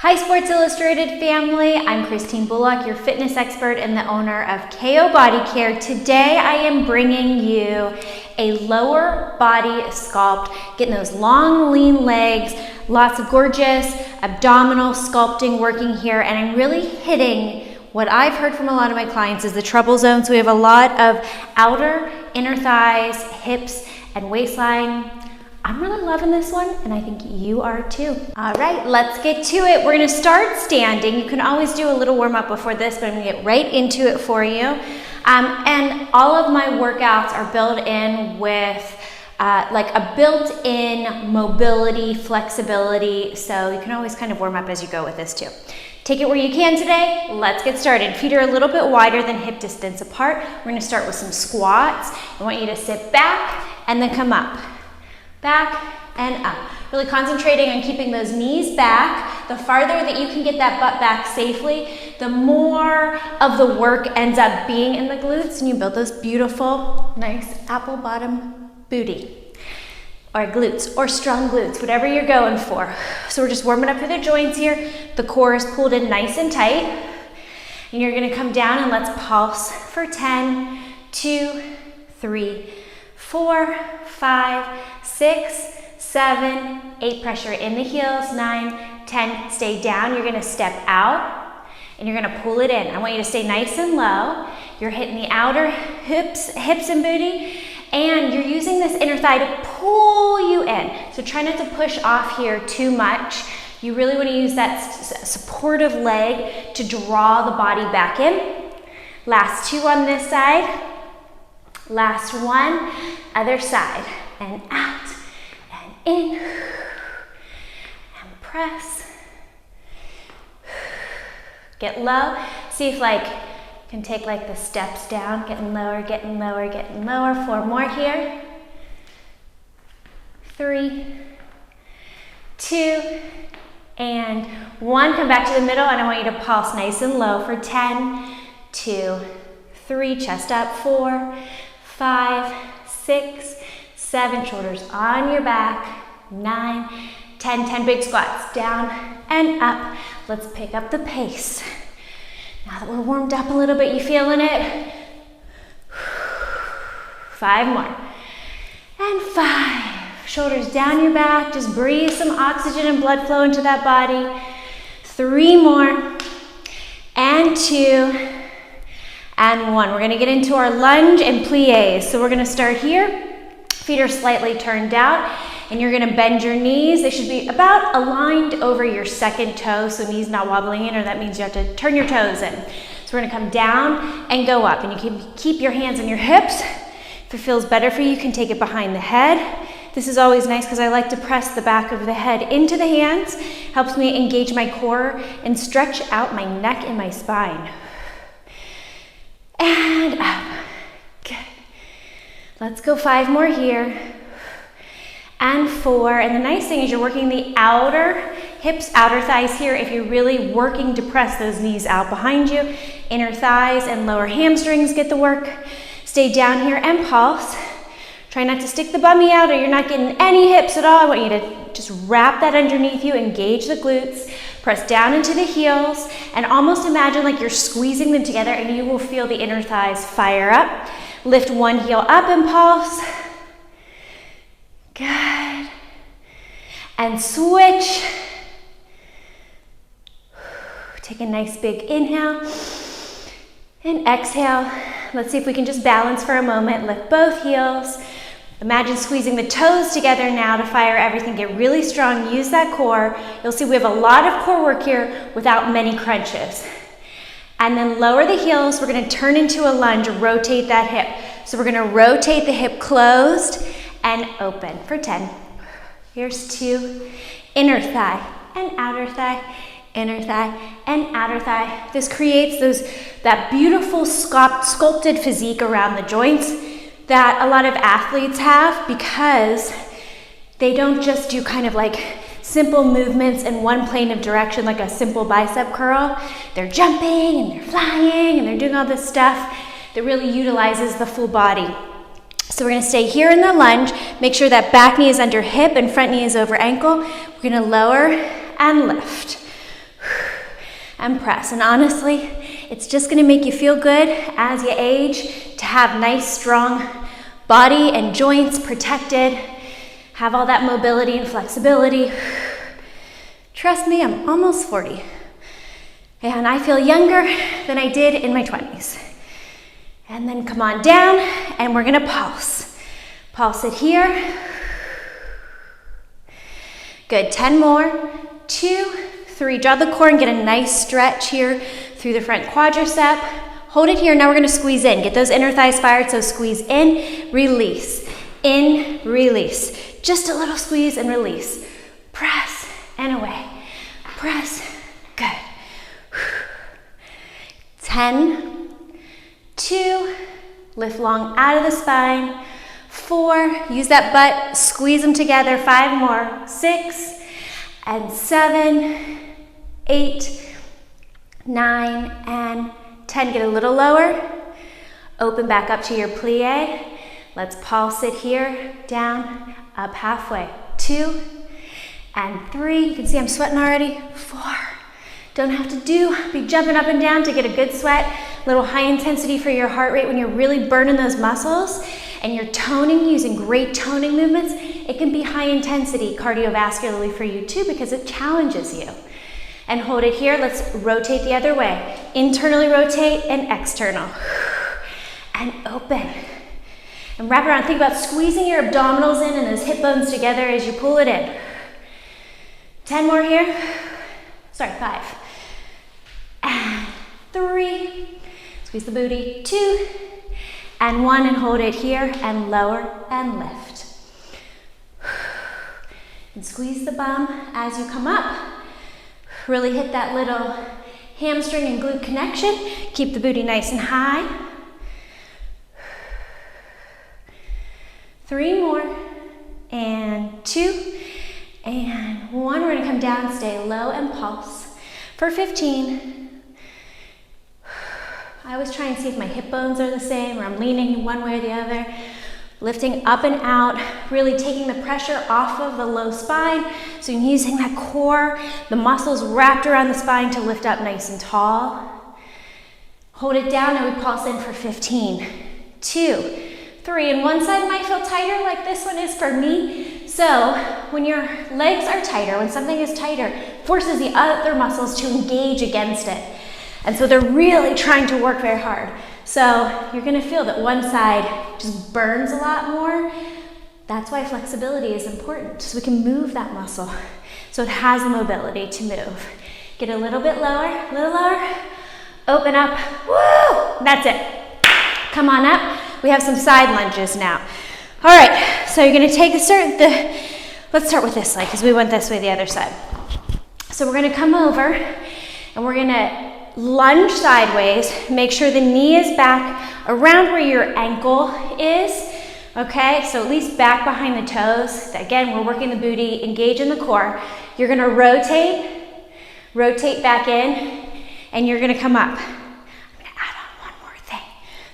Hi Sports Illustrated family, I'm Christine Bullock, your fitness expert and the owner of KO Body Care. Today I am bringing you a lower body sculpt, getting those long lean legs, lots of gorgeous abdominal sculpting working here, and I'm really hitting what I've heard from a lot of my clients is the trouble zone. So we have a lot of outer, inner thighs, hips, and waistline. I'm really loving this one, and I think you are too. All right, let's get to it. We're gonna start standing. You can always do a little warm up before this, but I'm gonna get right into it for you. And all of my workouts are built in with like a built-in mobility, flexibility, so you can always kind of warm up as you go with this too. Take it where you can today. Let's get started. Feet are a little bit wider than hip distance apart. We're gonna start with some squats. I want you to sit back and then come up. Back and up. Really concentrating on keeping those knees back. The farther that you can get that butt back safely, the more of the work ends up being in the glutes, and you build those beautiful, nice apple bottom booty. Or glutes, or strong glutes, whatever you're going for. So we're just warming up through the joints here. The core is pulled in nice and tight. And you're gonna come down and let's pulse for 10, 2, 3, 4, 5, 6, 7, 8, pressure in the heels, 9, 10, stay down. You're gonna step out and you're gonna pull it in. I want you to stay nice and low. You're hitting the outer hips and booty, and you're using this inner thigh to pull you in. So try not to push off here too much. You really wanna use that supportive leg to draw the body back in. Last two on this side. Last one, other side, and out, and in, and press. Get low. See if you can take the steps down, getting lower, getting lower, getting lower. 4 more here. 3, 2, and 1. Come back to the middle, and I want you to pulse nice and low for 10, 2, 3, chest up, 4, 5, 6, 7, shoulders on your back, 9, 10, 10 big squats, down and up. Let's pick up the pace. Now that we're warmed up a little bit, you feeling it? 5 more, and 5. Shoulders down your back, just breathe some oxygen and blood flow into that body. 3 more, and 2, and 1. We're gonna get into our lunge and plies. So we're gonna start here. Feet are slightly turned out, and you're gonna bend your knees. They should be about aligned over your second toe, so knees not wobbling in, or that means you have to turn your toes in. So we're gonna come down and go up, and you can keep your hands on your hips. If it feels better for you, you can take it behind the head. This is always nice because I like to press the back of the head into the hands. Helps me engage my core and stretch out my neck and my spine. And up. Good. Let's go 5 more here. And 4. And the nice thing is you're working the outer hips, outer thighs here. If you're really working to press those knees out behind you, inner thighs and lower hamstrings get the work. Stay down here and pulse. Try not to stick the bummy out or you're not getting any hips at all. I want you to just wrap that underneath you, engage the glutes. Press down into the heels and almost imagine like you're squeezing them together, and you will feel the inner thighs fire up. Lift one heel up and pulse. Good. And switch. Take a nice big inhale and exhale. Let's see if we can just balance for a moment. Lift both heels. Imagine squeezing the toes together now to fire everything. Get really strong, use that core. You'll see we have a lot of core work here without many crunches. And then lower the heels. We're gonna turn into a lunge, rotate that hip. So we're gonna rotate the hip closed and open for 10. Here's 2, inner thigh and outer thigh, inner thigh and outer thigh. This creates that beautiful sculpted physique around the joints that a lot of athletes have, because they don't just do kind of simple movements in one plane of direction, like a simple bicep curl. They're jumping and they're flying and they're doing all this stuff that really utilizes the full body. So we're gonna stay here in the lunge. Make sure that back knee is under hip and front knee is over ankle. We're gonna lower and lift. and press. And honestly, it's just gonna make you feel good as you age to have nice, strong body and joints protected, have all that mobility and flexibility. Trust me, I'm almost 40. And I feel younger than I did in my 20s. And then come on down, and we're gonna pulse. Pulse it here. Good, 10 more. 2, 3, draw the core and get a nice stretch here through the front quadricep. Hold it here, now we're gonna squeeze in. Get those inner thighs fired, so squeeze in, release. In, release. Just a little squeeze and release. Press and away. Press, good. 10, 2, lift long out of the spine. 4, use that butt, squeeze them together. 5 more, 6, and 7, 8, 9, and 10. Get a little lower. Open back up to your plie. Let's pulse it here, down, up halfway. 2, and 3. You can see I'm sweating already. 4. Don't have to be jumping up and down to get a good sweat. Little high intensity for your heart rate when you're really burning those muscles and you're toning, using great toning movements. It can be high intensity cardiovascularly for you too because it challenges you. And hold it here. Let's rotate the other way. Internally rotate and external. And open. And wrap around. Think about squeezing your abdominals in and those hip bones together as you pull it in. 10 more here. Sorry, 5. And 3. Squeeze the booty. 2. And 1. And hold it here. And lower and lift. And squeeze the bum as you come up. Really hit that little hamstring and glute connection. Keep the booty nice and high. 3 more. And 2. And 1. We're gonna come down, stay low and pulse for 15. I always try and see if my hip bones are the same or I'm leaning one way or the other. Lifting up and out, really taking the pressure off of the low spine. So you're using that core, the muscles wrapped around the spine to lift up nice and tall. Hold it down and we pulse in for 15. 2, 3, and one side might feel tighter like this one is for me. So when your legs are tighter, when something is tighter, it forces the other muscles to engage against it. And so they're really trying to work very hard. So you're gonna feel that one side just burns a lot more. That's why flexibility is important, so we can move that muscle. So it has the mobility to move. Get a little bit lower, open up, woo! That's it. Come on up. We have some side lunges now. All right, so you're gonna let's start with this leg because we went this way the other side. So we're gonna come over and we're gonna lunge sideways. Make sure the knee is back around where your ankle is. Okay, so at least back behind the toes. Again, we're working the booty, engage in the core. You're gonna rotate back in, and you're gonna come up. I'm gonna add on one more thing.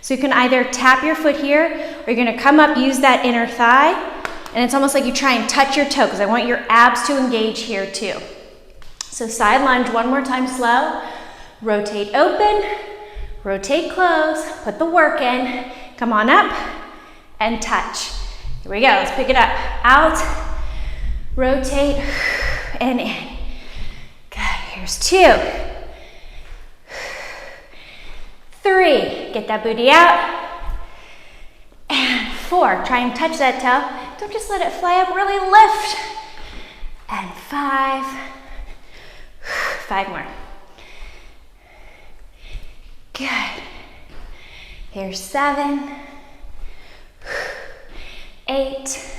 So you can either tap your foot here, or you're gonna come up, use that inner thigh, and it's almost like you try and touch your toe, because I want your abs to engage here too. So side lunge, one more time slow. Rotate open, rotate close, put the work in, come on up, and touch. Here we go, let's pick it up. Out, rotate, and in. Good, here's 2. 3, get that booty out. And 4, try and touch that toe. Don't just let it fly up, really lift. And 5. 5 more. Good. Here's 7, 8,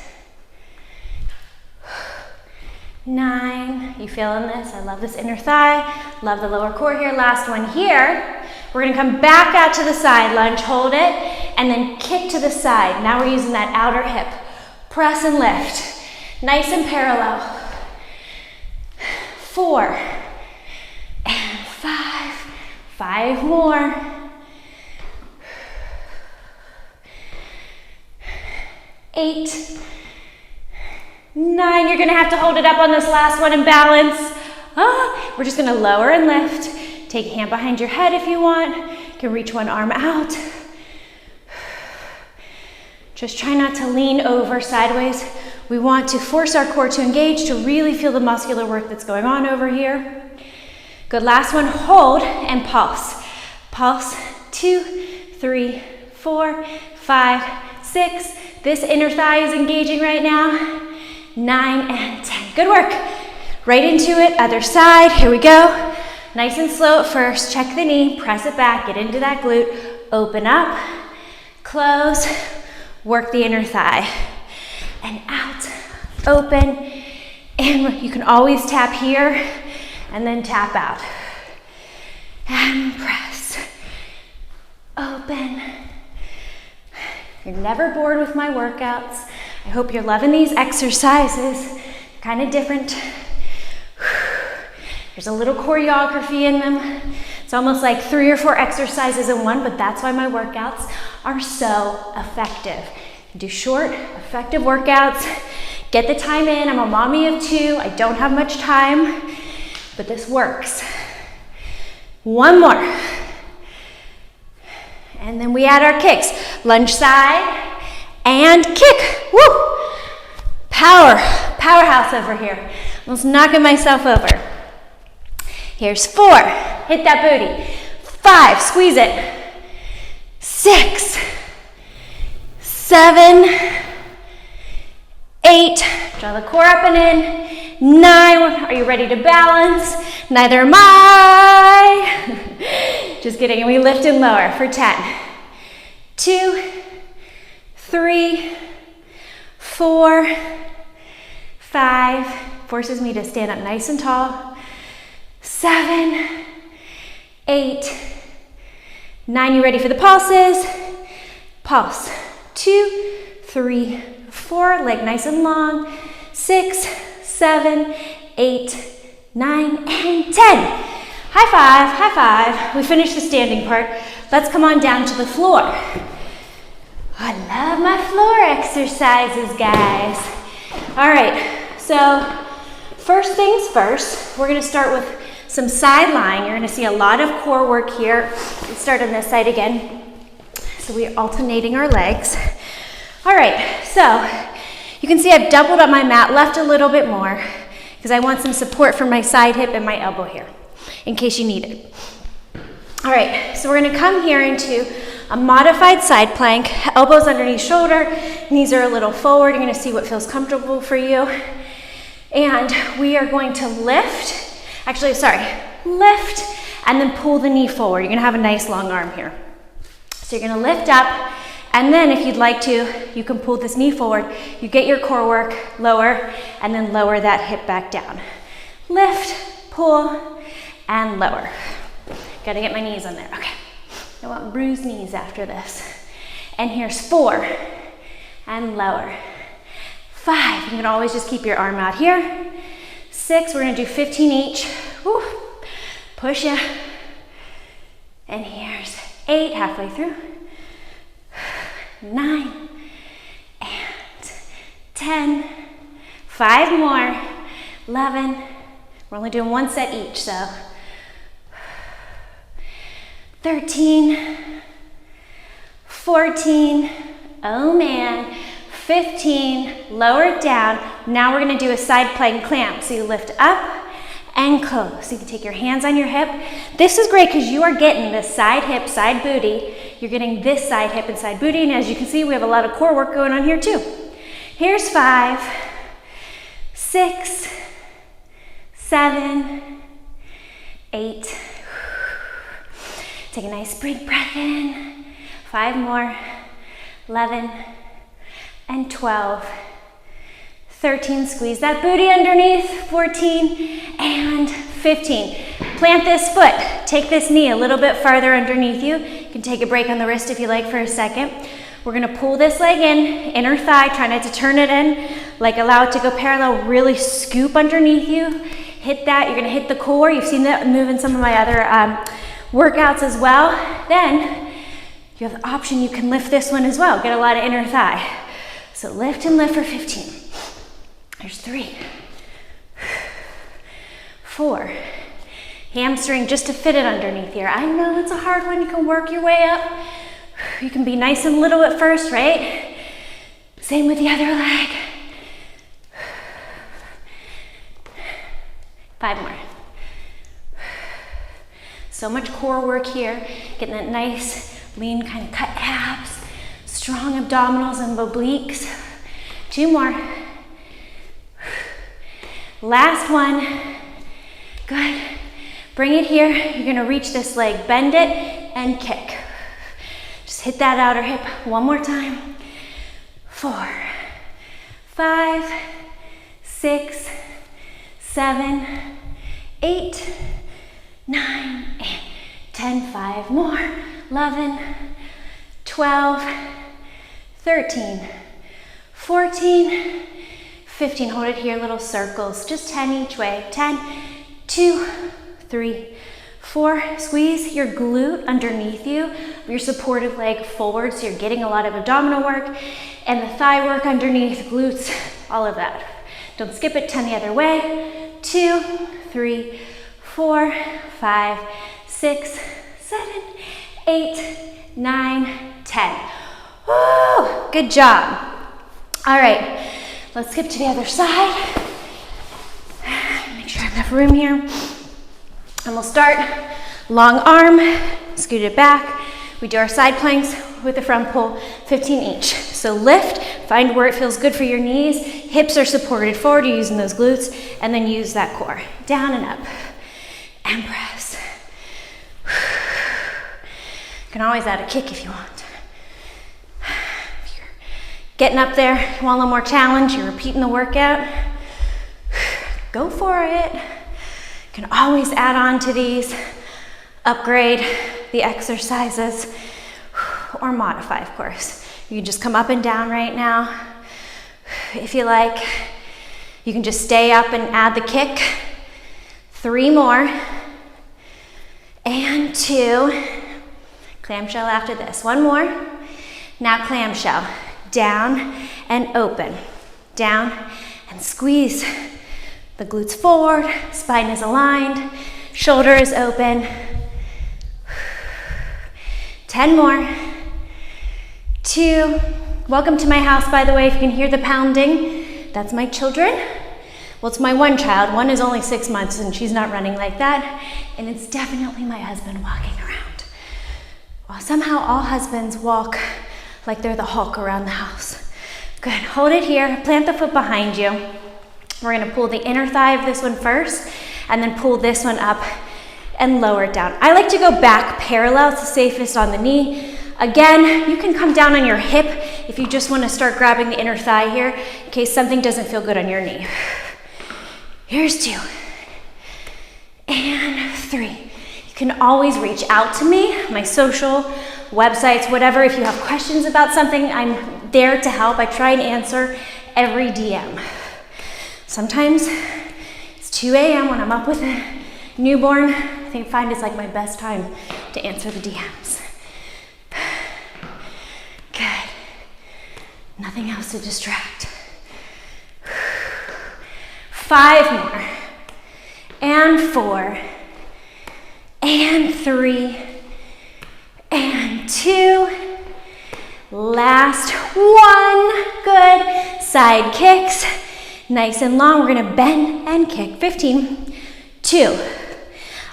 9. You feeling this? I love this inner thigh. Love the lower core here. Last one here. We're gonna come back out to the side lunge, hold it, and then kick to the side. Now we're using that outer hip. Press and lift. Nice and parallel. 4 and 5. 5 more. 8, 9. You're gonna have to hold it up on this last one and balance. We're just gonna lower and lift. Take a hand behind your head if you want. You can reach one arm out. Just try not to lean over sideways. We want to force our core to engage to really feel the muscular work that's going on over here. Good, last one, hold and pulse. Pulse, 2, 3, 4, 5, 6. This inner thigh is engaging right now. 9 and 10, good work. Right into it, other side, here we go. Nice and slow at first, check the knee, press it back, get into that glute, open up, close, work the inner thigh. And out, open, and you can always tap here and then tap out. And press, open. You're never bored with my workouts. I hope you're loving these exercises, kind of different. There's a little choreography in them. It's almost like 3 or 4 exercises in one, but that's why my workouts are so effective. Do short, effective workouts. Get the time in. I'm a mommy of 2. I don't have much time, but this works. One more. And then we add our kicks. Lunge side and kick. Woo! Powerhouse over here. Almost knocking myself over. Here's 4. Hit that booty. 5. Squeeze it. 6. 7, 8, draw the core up and in. 9, are you ready to balance? Neither am I. Just kidding, and we lift and lower for 10. 2, 3, 4, 5, forces me to stand up nice and tall. 7, 8, 9, you ready for the pulses? Pulse. 2, 3, 4, leg nice and long. 6, 7, 8, 9, and 10. High five, high five. We finished the standing part. Let's come on down to the floor. I love my floor exercises, guys. All right, so first things first, we're gonna start with some side lying. You're gonna see a lot of core work here. Let's start on this side again. So we're alternating our legs. All right, so you can see I've doubled up my mat, left a little bit more, because I want some support from my side hip and my elbow here, in case you need it. All right, so we're gonna come here into a modified side plank, elbows underneath shoulder, knees are a little forward. You're gonna see what feels comfortable for you. And we are going to lift and then pull the knee forward. You're gonna have a nice long arm here. So you're gonna lift up, and then if you'd like to, you can pull this knee forward. You get your core work, lower, and then lower that hip back down. Lift, pull, and lower. Gotta get my knees on there, okay. I want bruised knees after this. And here's 4, and lower. 5, you can always just keep your arm out here. 6, we're gonna do 15 each. Woo. Push ya. And here's 8, halfway through. 9, and 10. 5 more. 11. We're only doing 1 set each, so. 13, 14, oh man, 15, lower it down. Now we're gonna do a side plank clamp. So you lift up and close. So you can take your hands on your hip. This is great because you are getting this side hip, side booty. You're getting this side hip and side booty. And as you can see, we have a lot of core work going on here too. Here's 5, 6, 7, 8. Take a nice big breath in. 5 more. 11 and 12. 13, squeeze that booty underneath. 14 and 15. Plant this foot. Take this knee a little bit farther underneath you. You can take a break on the wrist if you like for a second. We're gonna pull this leg in, inner thigh, try not to turn it in, like allow it to go parallel, really scoop underneath you. Hit that, you're gonna hit the core. You've seen that move in some of my other workouts as well. Then you have the option, you can lift this one as well. Get a lot of inner thigh. So lift and lift for 15. There's 3, 4, hamstring just to fit it underneath here. I know it's a hard one. You can work your way up. You can be nice and little at first, right? Same with the other leg. 5 more. So much core work here. Getting that nice, lean, kind of cut abs. Strong abdominals and obliques. 2 more. Last one. Good. Bring it here. You're gonna reach this leg, bend it, and kick. Just hit that outer hip one more time. 4, 5, 6, 7, 8, 9, and 10. 5 more. 11, 12, 13, 14, 15. Hold it here, little circles. Just 10 each way. 10, 2, 3, 4. Squeeze your glute underneath you, your supportive leg forward, so you're getting a lot of abdominal work, and the thigh work underneath, glutes, all of that. Don't skip it. 10 the other way. 2, 3, 4, 5, 6, 7, 8, 9, 10. Woo! Good job. All right, let's skip to the other side. Make sure I have enough room here. And we'll start long arm, scoot it back. We do our side planks with the front pull, 15 each. So lift, find where it feels good for your knees. Hips are supported forward, you're using those glutes, and then use that core. Down and up, and press. You can always add a kick if you want. If you're getting up there, you want a little more challenge, you're repeating the workout, go for it. You can always add on to these, upgrade the exercises, or modify, of course. You can just come up and down right now. If you like, you can just stay up and add the kick. 3 more. And 2. Clamshell after this. 1 more. Now clamshell. Down and open. Down and squeeze the glutes forward. Spine is aligned. Shoulder is open. 10 more. 2. Welcome to my house, by the way. If you can hear the pounding, that's my children. Well, it's my one child. One is only 6 months and she's not running like that. And it's definitely my husband walking around. Well, somehow all husbands walk like they're the Hulk around the house. Good. Hold it here. Plant the foot behind you. We're going to pull the inner thigh of this one first and then pull this one up and lower it down. I like to go back parallel. It's the safest on the knee. Again, you can come down on your hip if you just want to start grabbing the inner thigh here in case something doesn't feel good on your knee. Here's 2. And 3. You can always reach out to me, my social, websites, whatever. If you have questions about something, I'm there to help. I try and answer every DM. Sometimes it's 2 a.m. when I'm up with a newborn. I find it's like my best time to answer the DMs. Good. Nothing else to distract. 5 more. And 4. And 3. And 2. Last 1. Good. Side kicks. Nice and long. We're gonna bend and kick. 15. 2.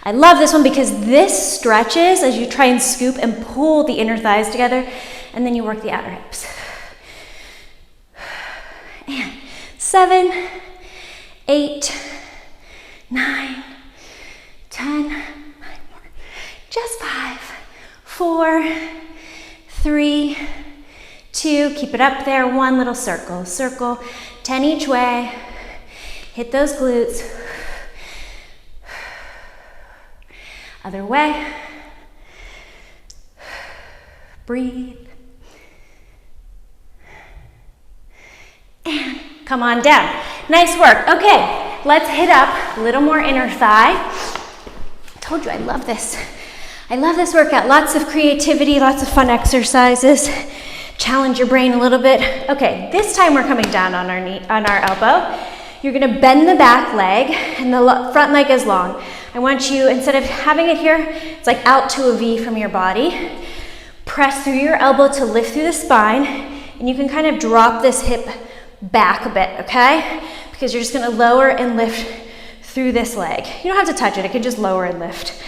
I love this one because this stretches as you try and scoop and pull the inner thighs together, and then you work the outer hips. And 7, 8, 9, 10, 9 more. Just 5, 4, 3, 2. Keep it up there. 1 little circle. Circle. 10 each way. Hit those glutes. Other way. Breathe. And come on down. Nice work. Okay, let's hit up a little more inner thigh. I told you I love this. I love this workout. Lots of creativity, lots of fun exercises. Challenge your brain a little bit. Okay, this time we're coming down on our knee, on our elbow. You're gonna bend the back leg and the front leg is long. I want you, instead of having it here, it's like out to a V from your body. Press through your elbow to lift through the spine, and you can kind of drop this hip back a bit, okay? Because you're just gonna lower and lift through this leg. You don't have to touch it, it can just lower and lift.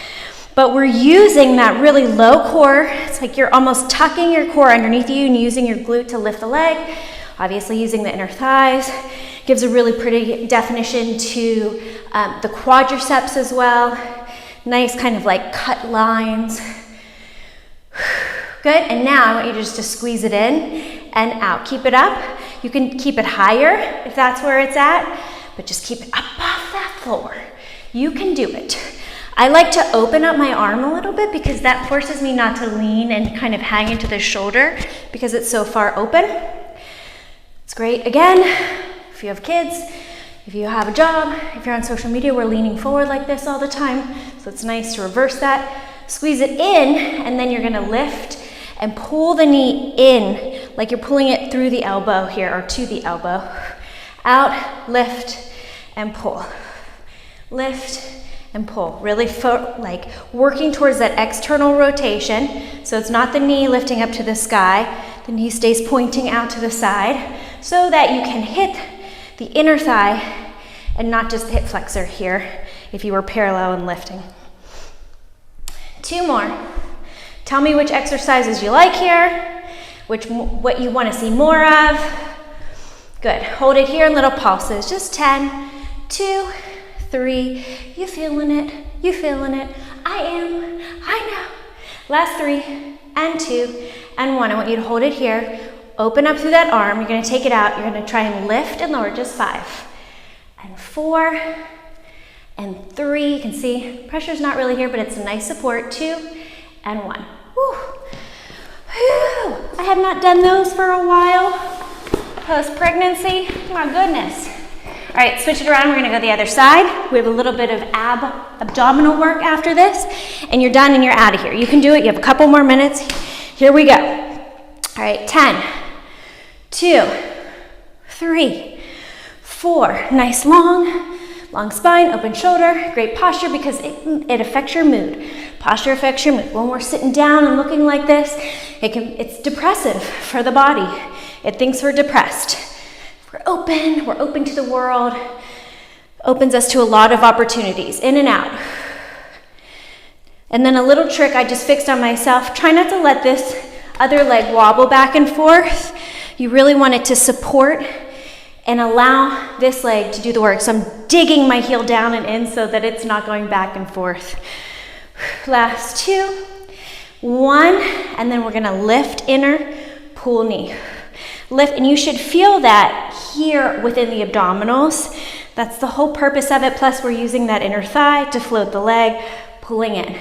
But we're using that really low core. It's like you're almost tucking your core underneath you and using your glute to lift the leg. Obviously using the inner thighs. Gives a really pretty definition to the quadriceps as well. Nice kind of like cut lines. Good, and now I want you just to squeeze it in and out. Keep it up. You can keep it higher if that's where it's at, but just keep it up off that floor. You can do it. I like to open up my arm a little bit because that forces me not to lean and kind of hang into the shoulder because it's so far open. It's great. Again, if you have kids, if you have a job, if you're on social media, we're leaning forward like this all the time. So it's nice to reverse that. Squeeze it in, and then you're gonna lift and pull the knee in, like you're pulling it through the elbow here, or to the elbow. Out, lift, and pull. Lift and pull. Really like working towards that external rotation. So it's not the knee lifting up to the sky. The knee stays pointing out to the side so that you can hit the inner thigh and not just the hip flexor here if you were parallel and lifting. 2 more. Tell me which exercises you like here, what you want to see more of. Good. Hold it here in little pulses. Just 10, 2, 3. You feeling it? You feeling it? I am. I know. Last 3 and 2 and 1. I want you to hold it here. Open up through that arm. You're going to take it out. You're going to try and lift and lower. Just 5 and 4 and 3. You can see pressure's not really here, but it's a nice support. 2 and 1. Whew. Whew. I have not done those for a while. Post-pregnancy, my goodness. All right, switch it around. We're gonna go the other side. We have a little bit of abdominal work after this, and you're done and you're out of here. You can do it. You have a couple more minutes. Here we go. All right, 10, 2, 3, 4. Nice long spine, open shoulder. Great posture because it affects your mood. Posture affects your mood. When we're sitting down and looking like this, it's depressive for the body. It thinks we're depressed. We're open to the world. Opens us to a lot of opportunities, in and out. And then a little trick I just fixed on myself. Try not to let this other leg wobble back and forth. You really want it to support and allow this leg to do the work. So I'm digging my heel down and in so that it's not going back and forth. Last 2, 1, and then we're gonna lift inner, pull knee. Lift, and you should feel that here within the abdominals. That's the whole purpose of it. Plus we're using that inner thigh to float the leg, pulling in.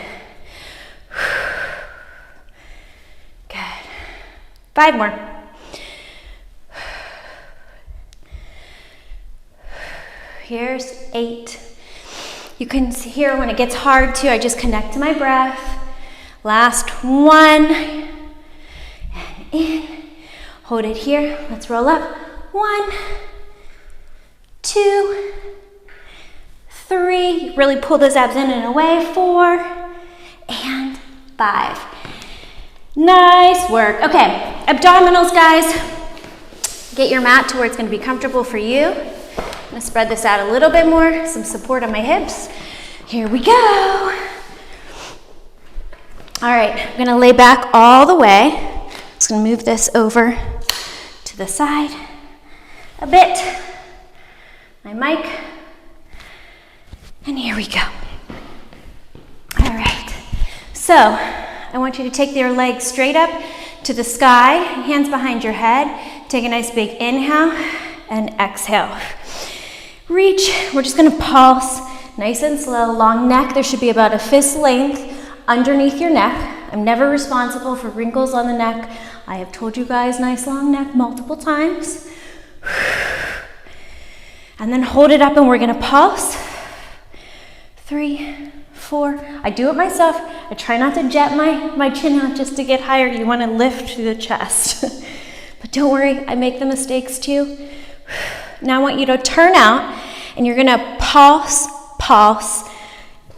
Good. 5 more. Here's 8. You can see here when it gets hard too, I just connect to my breath. Last 1, and in. Hold it here. Let's roll up. 1, 2, 3. Really pull those abs in and away. 4 and 5. Nice work. Okay, abdominals, guys. Get your mat to where it's going to be comfortable for you. I'm going to spread this out a little bit more. Some support on my hips. Here we go. All right, I'm going to lay back all the way. Just going to move this over to the side a bit. My mic. And here we go. All right. So I want you to take your legs straight up to the sky, hands behind your head. Take a nice big inhale and exhale. Reach. We're just going to pulse nice and slow. Long neck. There should be about a fist length underneath your neck. I'm never responsible for wrinkles on the neck. I have told you guys nice long neck multiple times. And then hold it up and we're going to pulse. 3, 4. I do it myself. I try not to jet my chin out just to get higher. You want to lift through the chest. But don't worry, I make the mistakes too. Now I want you to turn out and you're going to pulse,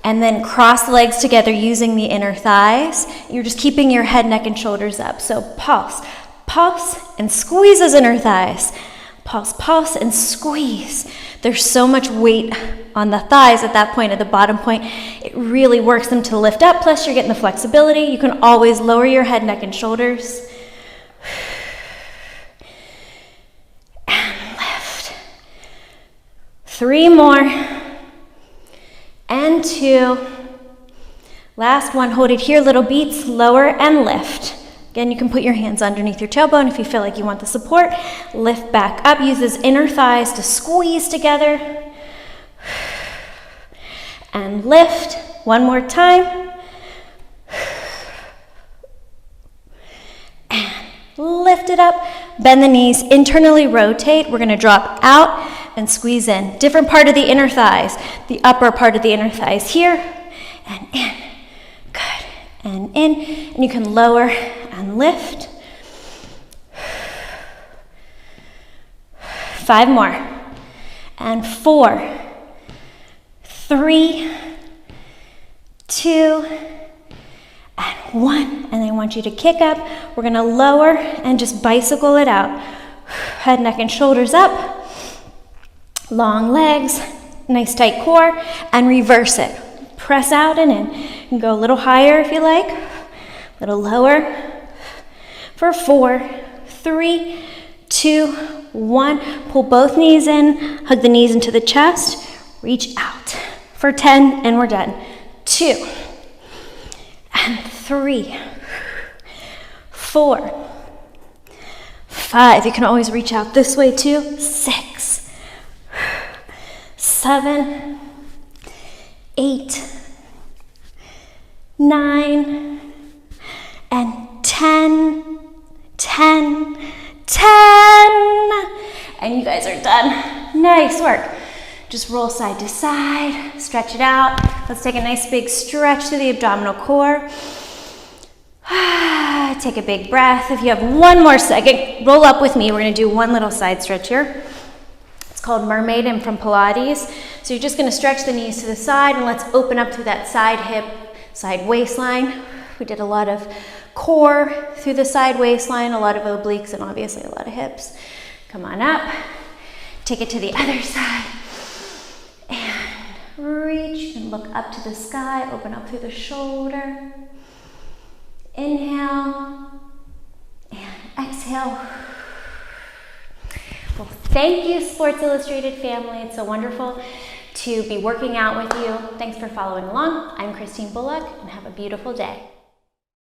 And then cross the legs together using the inner thighs. You're just keeping your head, neck, and shoulders up. So pulse, pulse, and squeeze those inner thighs. Pulse, pulse, and squeeze. There's so much weight on the thighs at that point, at the bottom point. It really works them to lift up, plus you're getting the flexibility. You can always lower your head, neck, and shoulders. And lift. 3 more. And 2. Last one, hold it here, little beats, lower and lift. Again, you can put your hands underneath your tailbone if you feel like you want the support. Lift back up, use those inner thighs to squeeze together. And lift, one more time. And lift it up, bend the knees, internally rotate. We're gonna drop out and squeeze in. Different part of the inner thighs. The upper part of the inner thighs here, and in. Good, and in. And you can lower and lift. 5 more. And 4, 3, 2, and 1. And I want you to kick up. We're gonna lower and just bicycle it out. Head, neck, and shoulders up. Long legs, nice tight core, and reverse it. Press out and in. You can go a little higher if you like, a little lower. For 4, 3, 2, 1. Pull both knees in, hug the knees into the chest, reach out. For 10, and we're done. 2, and 3, 4, 5. You can always reach out this way too. 6, 7, 8, 9, and 10, 10, 10. And you guys are done. Nice work. Just roll side to side, stretch it out. Let's take a nice big stretch to the abdominal core. Take a big breath. If you have 1 more second, roll up with me. We're gonna do one little side stretch here. It's called Mermaid and from Pilates. So you're just gonna stretch the knees to the side, and let's open up through that side hip, side waistline. We did a lot of core through the side waistline, a lot of obliques, and obviously a lot of hips. Come on up. Take it to the other side. And reach and look up to the sky, open up through the shoulder. Inhale and exhale. Well, thank you, Sports Illustrated family. It's so wonderful to be working out with you. Thanks for following along. I'm Christine Bullock, and have a beautiful day.